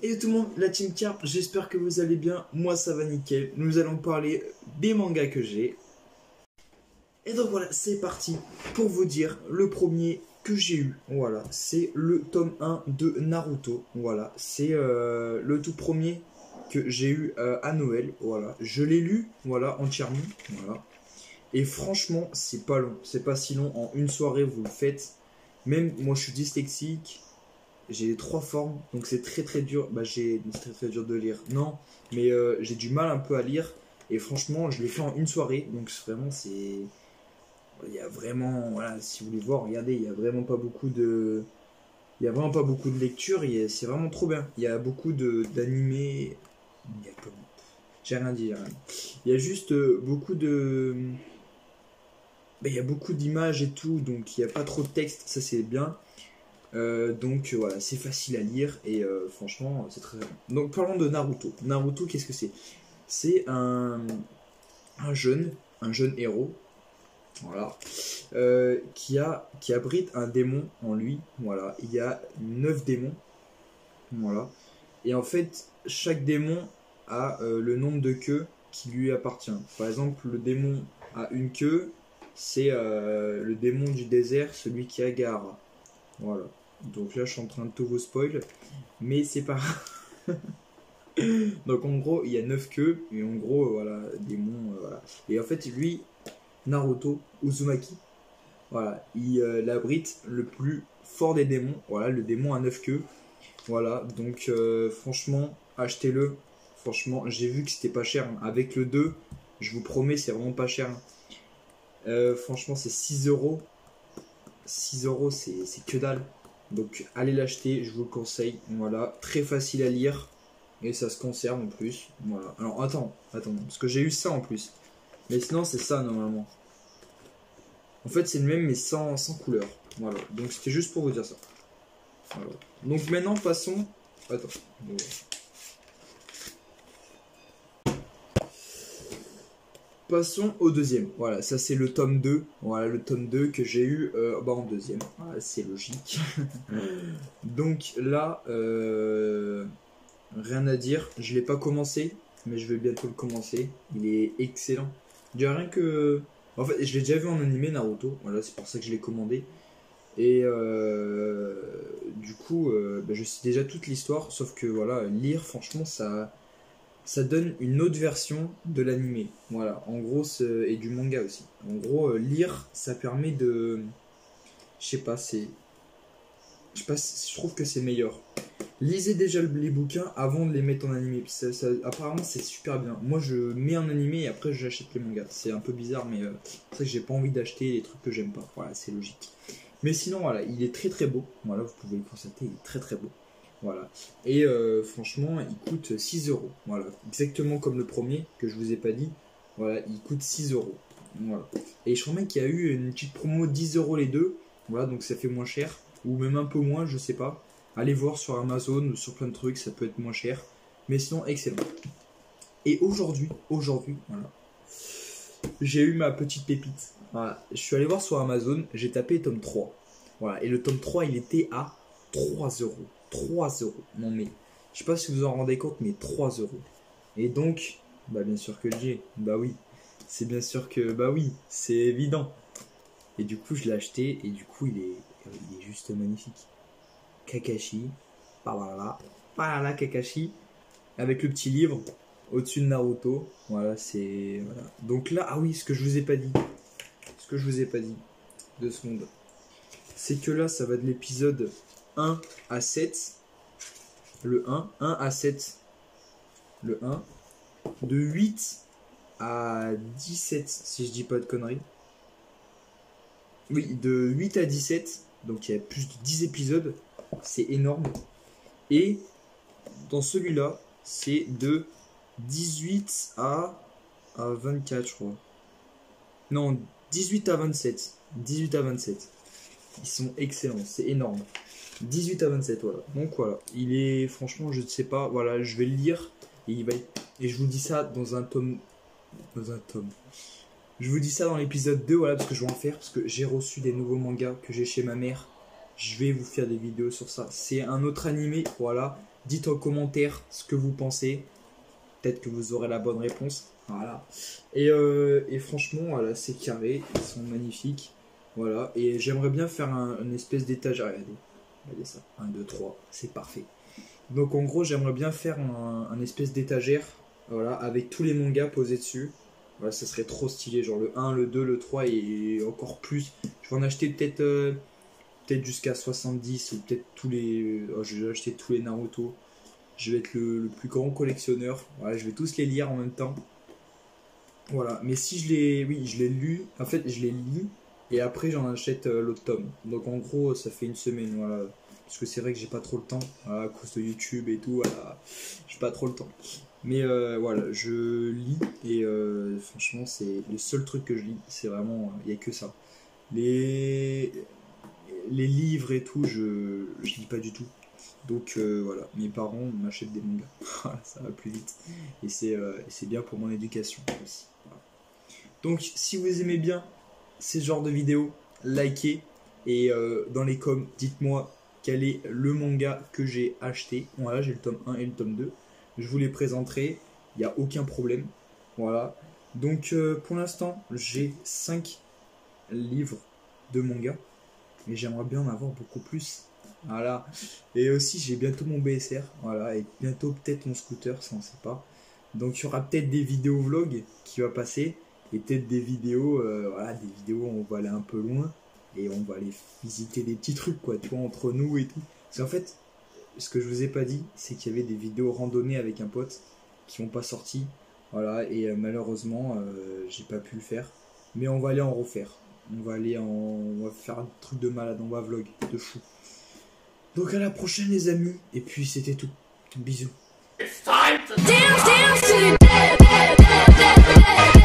Et tout le monde, la Team Carp, j'espère que vous allez bien, moi ça va nickel. Nous allons parler des mangas que j'ai. Et donc voilà, c'est parti pour vous dire le premier que j'ai eu. Voilà, c'est le tome 1 de Naruto. Voilà, c'est le tout premier que j'ai eu à Noël. Voilà, je l'ai lu, voilà, entièrement. Voilà. Et franchement, c'est pas long, c'est pas si long. En une soirée, vous le faites. Même moi, je suis dyslexique. J'ai les trois formes, donc c'est très très dur. Bah, c'est très très dur de lire. Non, mais j'ai du mal un peu à lire. Et franchement, je l'ai fait en une soirée. Donc vraiment, c'est. Il y a vraiment. Voilà, si vous voulez voir, regardez, il y a vraiment pas beaucoup de. Il y a vraiment pas beaucoup de lecture. C'est vraiment trop bien. Il y a beaucoup d'animés. Il y a pas. J'ai rien dit, j'ai rien dit. Il y a juste beaucoup de. Bah, il y a beaucoup d'images et tout, donc il n'y a pas trop de texte. Ça, c'est bien. Donc voilà, c'est facile à lire et franchement, c'est très bien. Donc parlons de Naruto. Naruto, qu'est-ce que c'est? C'est un jeune héros, voilà, qui abrite un démon en lui. Voilà, il y a 9 démons, voilà. Et en fait, chaque démon a le nombre de queues qui lui appartient. Par exemple, le démon a une queue, c'est le démon du désert, celui qui a Gaara. Voilà. Donc là, je suis en train de tout vous spoil, mais c'est pas grave. Donc en gros, il y a 9 queues, et en gros, voilà, démon, voilà. Et en fait, lui, Naruto Uzumaki, voilà, il abrite le plus fort des démons, voilà, le démon à 9 queues. Voilà, donc franchement, achetez-le. Franchement, j'ai vu que c'était pas cher, hein. Avec le 2, je vous promets, c'est vraiment pas cher, hein. Franchement, c'est 6 euros. 6 euros, c'est que dalle. Donc allez l'acheter, je vous le conseille. Voilà, très facile à lire. Et ça se conserve en plus. Voilà. Alors attends, parce que j'ai eu ça en plus. Mais sinon c'est ça normalement. En fait c'est le même mais sans couleur. Voilà. Donc c'était juste pour vous dire ça. Voilà. Donc maintenant passons. Attends. Passons au deuxième. Voilà, ça c'est le tome 2. Voilà, le tome 2 que j'ai eu en deuxième. Voilà, c'est logique. Donc là, rien à dire. Je l'ai pas commencé, mais je vais bientôt le commencer. Il est excellent. Je dirais rien que. En fait, je l'ai déjà vu en animé Naruto. Voilà, c'est pour ça que je l'ai commandé. Et du coup, je sais déjà toute l'histoire. Sauf que voilà, lire, franchement, ça donne une autre version de l'animé. Voilà, en gros, et du manga aussi. En gros, lire, ça permet de. Je sais pas, c'est. Je sais pas, je trouve que c'est meilleur. Lisez déjà les bouquins avant de les mettre en animé. Apparemment, c'est super bien. Moi, je mets en animé et après, j'achète les mangas. C'est un peu bizarre, mais c'est vrai que j'ai pas envie d'acheter les trucs que j'aime pas. Voilà, c'est logique. Mais sinon, voilà, il est très très beau. Voilà, vous pouvez le constater, il est très très beau. Voilà. Et franchement, il coûte 6 euros. Voilà. Exactement comme le premier que je vous ai pas dit. Voilà, il coûte 6 euros. Voilà. Et je crois même qu'il y a eu une petite promo 10 euros les deux. Voilà, donc ça fait moins cher. Ou même un peu moins, je sais pas. Allez voir sur Amazon ou sur plein de trucs, ça peut être moins cher. Mais sinon, excellent. Et aujourd'hui, voilà, j'ai eu ma petite pépite. Voilà. Je suis allé voir sur Amazon, j'ai tapé tome 3. Voilà. Et le tome 3, il était à 3 euros. 3 euros. Non mais, je sais pas si vous en rendez compte, mais 3 euros. Et donc, bah bien sûr que j'ai. Bah oui. C'est bien sûr que, bah oui, c'est évident. Et du coup, je l'ai acheté et du coup, il est juste magnifique. Kakashi, par là, Kakashi, avec le petit livre au-dessus de Naruto. Voilà, c'est. Voilà. Donc là, ah oui, ce que je vous ai pas dit. 2 secondes. C'est que là, ça va de l'épisode 1 à 7. Le 1 à 7. Le 1. De 8 à 17, si je dis pas de conneries. Oui, de 8 à 17. Donc il y a plus de 10 épisodes. C'est énorme. Et dans celui-là, c'est de 18 à 24, je crois. Non, 18 à 27. 18 à 27. Ils sont excellents, c'est énorme. 18 à 27, voilà. Donc voilà, il est, franchement, je ne sais pas, voilà, je vais le lire. Et je vous dis ça dans un tome. Je vous dis ça dans l'épisode 2, voilà, parce que je vais en faire, parce que j'ai reçu des nouveaux mangas que j'ai chez ma mère. Je vais vous faire des vidéos sur ça. C'est un autre animé, voilà. Dites en commentaire ce que vous pensez. Peut-être que vous aurez la bonne réponse. Voilà. Et franchement, voilà, c'est carré. Ils sont magnifiques. Voilà. Et j'aimerais bien faire une espèce d'étagère. Regardez ça. 1, 2, 3. C'est parfait. Donc en gros, j'aimerais bien faire un espèce d'étagère. Voilà. Avec tous les mangas posés dessus. Voilà, ça serait trop stylé. Genre le 1, le 2, le 3 et encore plus. Je vais en acheter peut-être jusqu'à 70 ou peut-être tous les... Oh, je vais acheter tous les Naruto. Je vais être le plus grand collectionneur. Voilà, je vais tous les lire en même temps. Voilà, mais si je les... Oui, je les lu. En fait, je les lis. Et après, j'en achète l'autre tome. Donc en gros, ça fait une semaine. Voilà. Parce que c'est vrai que j'ai pas trop le temps. Voilà, à cause de YouTube et tout. Voilà, j'ai pas trop le temps. Mais voilà, je lis. Et franchement, c'est le seul truc que je lis. C'est vraiment... Il n'y a que ça. Les livres et tout, je lis pas du tout. Donc voilà, mes parents m'achètent des mangas. Voilà, ça va plus vite. Et c'est bien pour mon éducation aussi. Voilà. Donc si vous aimez bien ces genres de vidéos, likez. Et dans les coms, dites-moi quel est le manga que j'ai acheté. Voilà, j'ai le tome 1 et le tome 2. Je vous les présenterai, il n'y a aucun problème. Voilà. Donc pour l'instant, j'ai 5 livres de manga. Mais j'aimerais bien en avoir beaucoup plus. Voilà. Et aussi, j'ai bientôt mon BSR. Voilà. Et bientôt, peut-être mon scooter, ça on sait pas. Donc, il y aura peut-être des vidéos vlog qui va passer. Et peut-être des vidéos, voilà, des vidéos où on va aller un peu loin. Et on va aller visiter des petits trucs, quoi, tu vois, entre nous et tout. Parce qu'en fait, ce que je vous ai pas dit, c'est qu'il y avait des vidéos randonnées avec un pote qui n'ont pas sorti. Voilà. Et malheureusement, j'ai pas pu le faire. Mais on va aller en refaire. On va faire un truc de malade, on va vlog de fou. Donc à la prochaine les amis, et puis c'était tout. Bisous. It's time to dance to the dead.